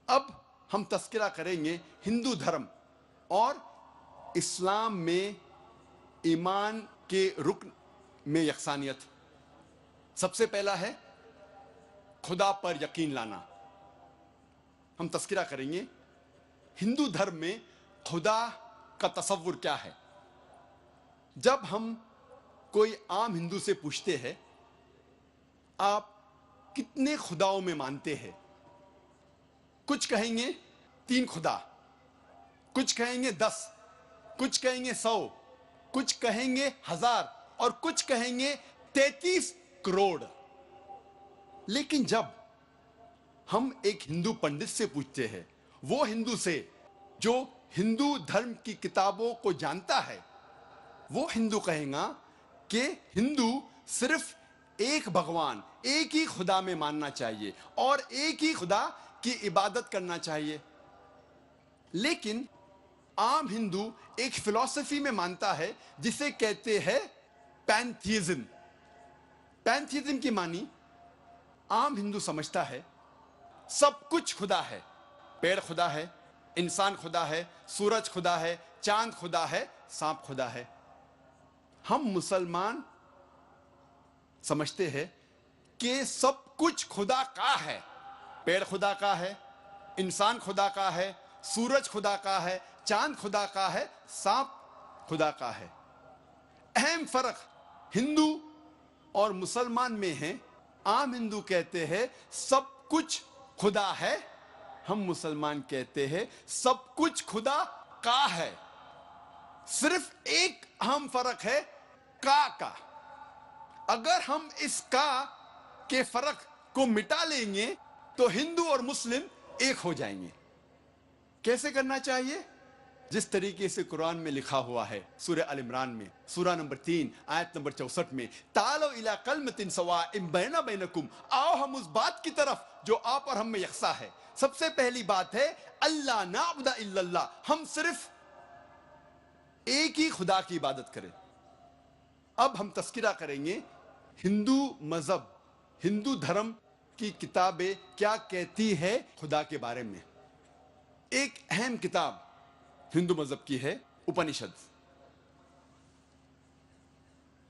अब हम तस्करा करेंगे हिंदू धर्म और इस्लाम में ईमान के रुकन में यकसानियत। सबसे पहला है खुदा पर यकीन लाना। हम तस्करा करेंगे हिंदू धर्म में खुदा का तसव्वुर क्या है। जब हम कोई आम हिंदू से पूछते हैं आप कितने खुदाओं में मानते हैं, कुछ कहेंगे 3 खुदा, कुछ कहेंगे 10, कुछ कहेंगे 100, कुछ कहेंगे 1000 और कुछ कहेंगे 33 करोड़। लेकिन जब हम एक हिंदू पंडित से पूछते हैं, वो हिंदू से जो हिंदू धर्म की किताबों को जानता है, वो हिंदू कहेगा कि हिंदू सिर्फ एक भगवान, एक ही खुदा में मानना चाहिए और एक ही खुदा की इबादत करना चाहिए। लेकिन आम हिंदू एक फिलॉसफी में मानता है जिसे कहते हैं पैंथीइज्म। पैंथीइज्म की मानी आम हिंदू समझता है सब कुछ खुदा है। पेड़ खुदा है, इंसान खुदा है, सूरज खुदा है, चांद खुदा है, सांप खुदा है। हम मुसलमान समझते हैं कि सब कुछ खुदा का है। पेड़ खुदा का है, इंसान खुदा का है, सूरज खुदा का है, चांद खुदा का है, सांप खुदा का है। अहम फर्क हिंदू और मुसलमान में है। आम हिंदू कहते हैं सब कुछ खुदा है, हम मुसलमान कहते हैं सब कुछ खुदा का है। सिर्फ एक अहम फर्क है का। अगर हम इस का के फर्क को मिटा लेंगे तो हिंदू और मुस्लिम एक हो जाएंगे। कैसे करना चाहिए? जिस तरीके से कुरान में लिखा हुआ है, सूरह अल इमरान में सूरा नंबर 3 आयत नंबर 64 में, तालो इला कलमतिन सवाइम बैना बैनकुम, आओ हम उस बात की तरफ जो आप और हम में यकसा है। सबसे पहली बात है अल्लाह नाबुदा इल्लल्लाह, हम सिर्फ एक ही खुदा की इबादत करें। अब हम तस्किरा करेंगे हिंदू मजहब, हिंदू धर्म की किताबें क्या कहती है खुदा के बारे में। एक अहम किताब हिंदू मजहब की है उपनिषद।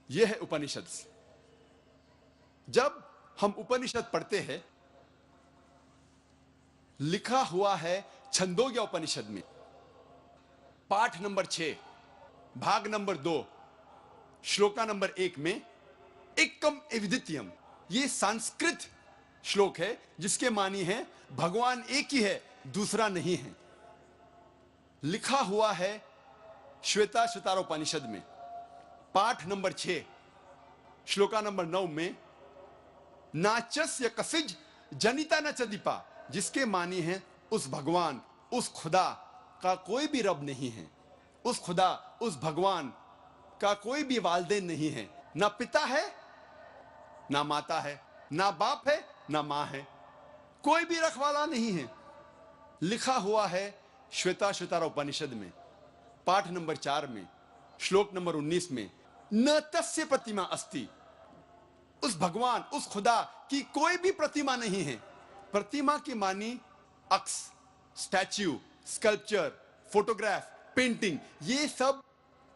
यह है उपनिषद। जब हम उपनिषद पढ़ते हैं, लिखा हुआ है छंदोग्य उपनिषद में पाठ नंबर 6 भाग नंबर 2 श्लोका नंबर 1 में एकम एविदित्यम, ये संस्कृत श्लोक है जिसके मानी है भगवान एक ही है, दूसरा नहीं है। लिखा हुआ है श्वेता श्वेतारोपनिषद में पाठ नंबर 6 श्लोका नंबर 9 में नाचस्य कसिज जनिता न चदीपा, जिसके मानी है उस भगवान, उस खुदा का कोई भी रब नहीं है। उस खुदा, उस भगवान का कोई भी वालिदैन नहीं है। ना पिता है, ना माता है, ना बाप है, ना मां है, कोई भी रखवाला नहीं है। लिखा हुआ है श्वेता श्वेतारोपनिषद में पाठ नंबर 4 में श्लोक नंबर 19 में न तस्य प्रतिमा अस्ति, उस भगवान, उस खुदा की कोई भी प्रतिमा नहीं है। प्रतिमा की मानी अक्स, स्टैच्यू, स्कल्पचर, फोटोग्राफ, पेंटिंग, ये सब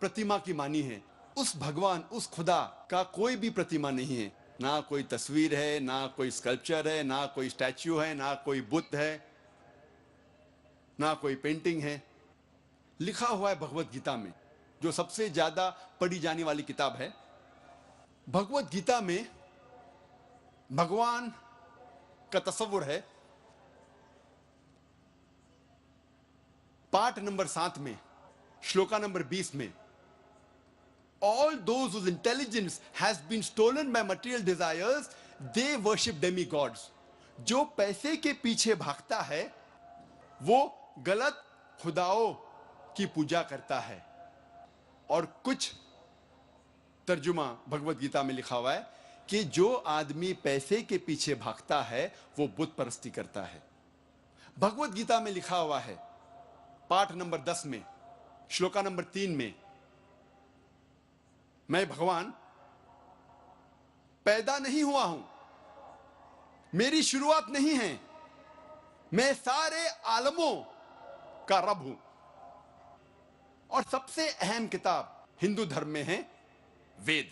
प्रतिमा की मानी है। उस भगवान, उस खुदा का कोई भी प्रतिमा नहीं है। ना कोई तस्वीर है, ना कोई स्कल्पचर है, ना कोई स्टैच्यू है, ना कोई बुद्ध है, ना कोई पेंटिंग है। लिखा हुआ है भगवत गीता में, जो सबसे ज्यादा पढ़ी जाने वाली किताब है। भगवत गीता में भगवान का तस्वुर है पाठ नंबर 7 में श्लोका नंबर 20 में, all those whose intelligence has been stolen by material desires, they worship demigods. जो पैसे के पीछे भागता है वो गलत खुदाओं की पूजा करता है। और कुछ तर्जुमा भगवत गीता में लिखा हुआ है कि जो आदमी पैसे के पीछे भागता है वो बुत परस्ती करता है। भगवत गीता में लिखा हुआ है पाठ नंबर 10 में श्लोका नंबर 3 में, मैं भगवान पैदा नहीं हुआ हूं, मेरी शुरुआत नहीं है, मैं सारे आलमों का रब हूं। और सबसे अहम किताब हिंदू धर्म में है वेद।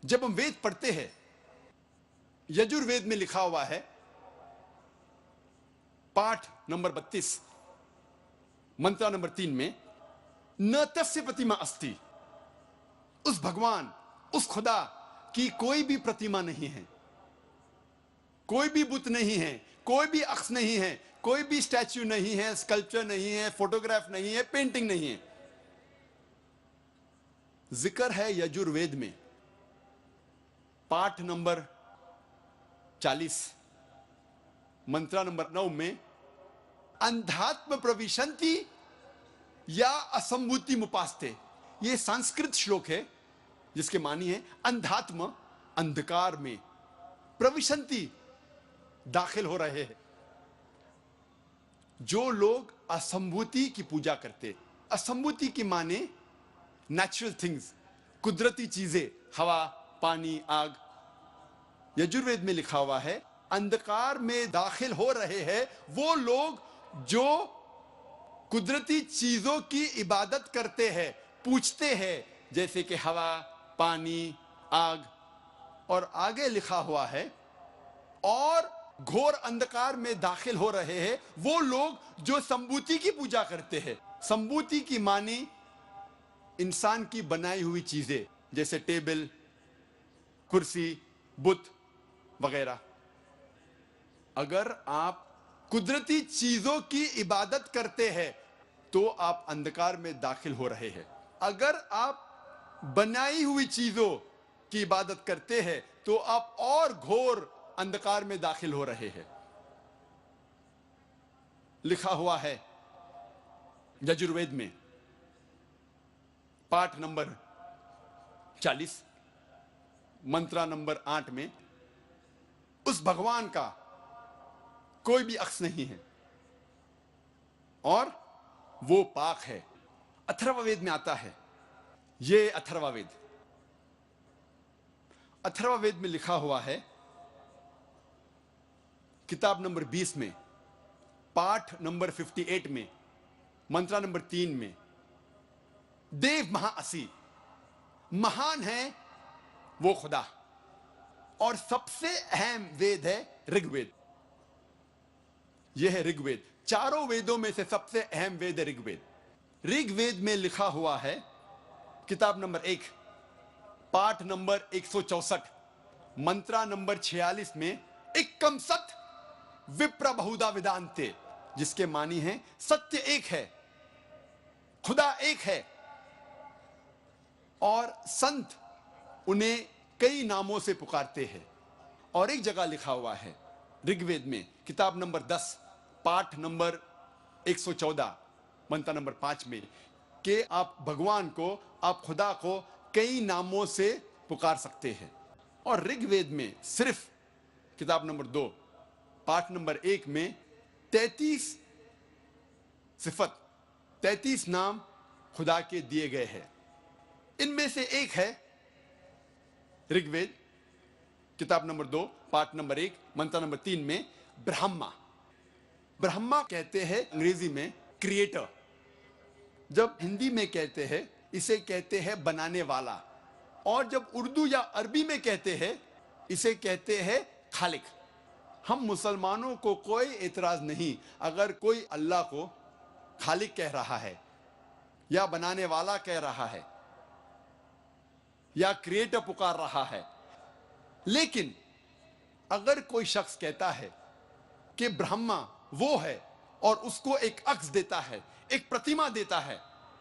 जब हम वेद पढ़ते हैं, यजुर्वेद में लिखा हुआ है, पाठ नंबर 32, मंत्र नंबर 3 में, न तस्य प्रतिमा अस्ति, उस भगवान, उस खुदा की कोई भी प्रतिमा नहीं है, कोई भी बुत नहीं है, कोई भी अक्स नहीं है, कोई भी स्टैच्यू नहीं है, स्कल्पचर नहीं है, फोटोग्राफ नहीं है, पेंटिंग नहीं है। जिक्र है यजुर्वेद में, पाठ नंबर 40, मंत्र नंबर 9 में, अंधात्म प्रविशंति या असंभूति मुपास्ते। यह संस्कृत श्लोक है जिसके मानी है अंधात्म, अंधकार में, प्रविशंति, दाखिल हो रहे हैं। जो लोग असंभूति की पूजा करते, असंभूति की माने नेचुरल थिंग्स, कुदरती चीजें, हवा, पानी, आग। यजुर्वेद में लिखा हुआ है अंधकार में दाखिल हो रहे हैं वो लोग जो कुदरती चीजों की इबादत करते हैं, पूछते हैं, जैसे कि हवा, पानी, आग। और आगे लिखा हुआ है और घोर अंधकार में दाखिल हो रहे हैं वो लोग जो संभूति की पूजा करते हैं। संभूति की मानी इंसान की बनाई हुई चीजें, जैसे टेबल, कुर्सी, बुत वगैरह। अगर आप कुदरती चीजों की इबादत करते हैं तो आप अंधकार में दाखिल हो रहे हैं। अगर आप बनाई हुई चीजों की इबादत करते हैं तो आप और घोर अंधकार में दाखिल हो रहे हैं। लिखा हुआ है यजुर्वेद में, पाठ नंबर 40, मंत्र नंबर 8 में, उस भगवान का कोई भी अक्स नहीं है और वो पाक है। अथर्ववेद में आता है, ये अथर्ववेद, अथर्ववेद में लिखा हुआ है किताब नंबर 20 में, पाठ नंबर 58 में, मंत्र नंबर 3 में, देव महाअसी, महान है वो खुदा। और सबसे अहम वेद है ऋग्वेद। यह है ऋग्वेद। चारों वेदों में से सबसे अहम वेद है ऋग्वेद। ऋग्वेद में लिखा हुआ है किताब नंबर 1, पाठ नंबर 164, मंत्र नंबर 46 में, एकम सत विप्र बहुधा वेदांते, जिसके मानी है सत्य एक है, खुदा एक है और संत उन्हें कई नामों से पुकारते हैं। और एक जगह लिखा हुआ है ऋग्वेद में, किताब नंबर 10, पाठ नंबर 114, मंत्र नंबर 5 में, कि आप भगवान को, आप खुदा को कई नामों से पुकार सकते हैं। और ऋग्वेद में सिर्फ किताब नंबर 2, पाठ नंबर 1 में 33 सिफत, 33 नाम खुदा के दिए गए हैं। इनमें से एक है ऋग्वेद किताब नंबर 2, पाठ नंबर 1, मंत्र नंबर 3 में, ब्रह्मा। ब्रह्मा कहते हैं अंग्रेजी में क्रिएटर। जब हिंदी में कहते हैं इसे कहते हैं बनाने वाला, और जब उर्दू या अरबी में कहते हैं इसे कहते हैं खालिक। हम मुसलमानों को कोई एतराज नहीं अगर कोई अल्लाह को खालिक कह रहा है या बनाने वाला कह रहा है या क्रिएटर पुकार रहा है। लेकिन अगर कोई शख्स कहता है कि ब्रह्मा वो है और उसको एक अक्स देता है, एक प्रतिमा देता है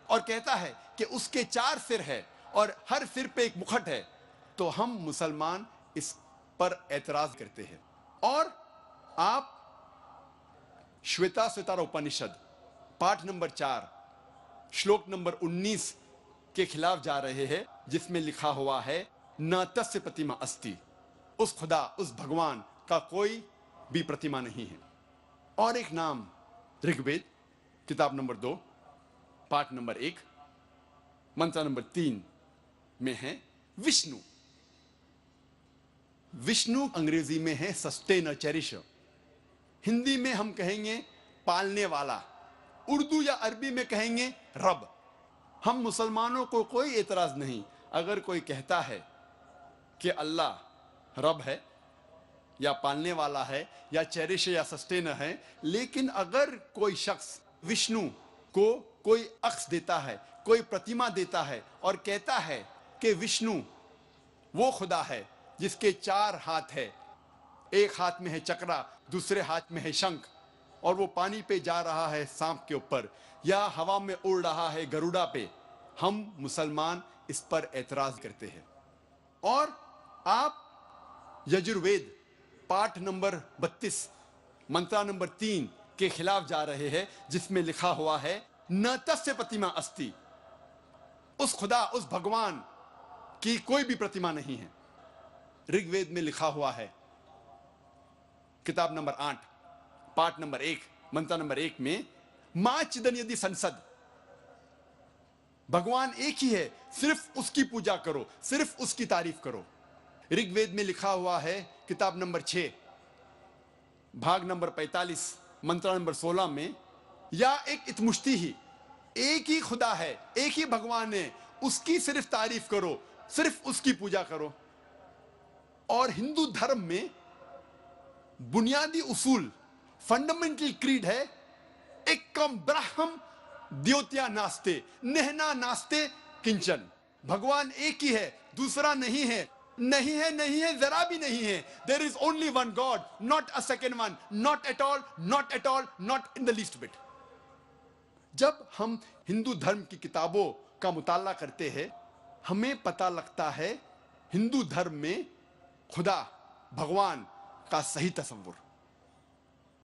और कहता है कि उसके 4 सिर है और हर सिर पे एक मुखट है, तो हम मुसलमान इस पर एतराज करते हैं। और आप श्वेताश्वतर उपनिषद पाठ नंबर 4 श्लोक नंबर 19 के खिलाफ जा रहे हैं, जिसमें लिखा हुआ है न तस्य प्रतिमा अस्ति, उस खुदा, उस भगवान का कोई भी प्रतिमा नहीं है। और एक नाम ऋग्वेद किताब नंबर 2, पाठ नंबर 1, मंत्र नंबर 3 में है विष्णु। विष्णु अंग्रेजी में है सस्टेनर, चेरिशर। हिंदी में हम कहेंगे पालने वाला, उर्दू या अरबी में कहेंगे रब। हम मुसलमानों को कोई एतराज नहीं अगर कोई कहता है कि अल्लाह रब है या पालने वाला है या चेरिश या सस्टेनर है, लेकिन अगर कोई शख्स विष्णु को कोई अक्स देता है, कोई प्रतिमा देता है और कहता है कि विष्णु वो खुदा है जिसके 4 हाथ है, एक हाथ में है चक्रा, दूसरे हाथ में है शंख, और वो पानी पे जा रहा है सांप के ऊपर या हवा में उड़ रहा है गरुड़ा पे, हम मुसलमान इस पर एतराज करते हैं। और आप यजुर्वेद पाठ नंबर 32 मंत्रा नंबर 3 के खिलाफ जा रहे हैं, जिसमें लिखा हुआ है न तस्य प्रतिमा अस्ति, उस खुदा उस भगवान की कोई भी प्रतिमा नहीं है। ऋग्वेद में लिखा हुआ है किताब नंबर 8 पाठ नंबर 1 मंत्र नंबर 1 में मां चिदन यदि संसद, भगवान एक ही है, सिर्फ उसकी पूजा करो, सिर्फ उसकी तारीफ करो। ऋग्वेद में लिखा हुआ है किताब नंबर 6 भाग नंबर 45 मंत्र नंबर 16 में या एक इतमुश्ती ही, एक ही खुदा है, एक ही भगवान है, उसकी सिर्फ तारीफ करो, सिर्फ उसकी पूजा करो। और हिंदू धर्म में बुनियादी उसूल फंडामेंटल क्रीड है एकम ब्रह्म द्योत्या नास्ते नेहना नास्ते किंचन, भगवान एक ही है, दूसरा नहीं है, नहीं है, नहीं है, जरा भी नहीं है। There is only one God, not a second one, not at all, not at all, not in the least bit. जब हम हिंदू धर्म की किताबों का मुताला करते हैं, हमें पता लगता है हिंदू धर्म में खुदा भगवान का सही तस्वुर।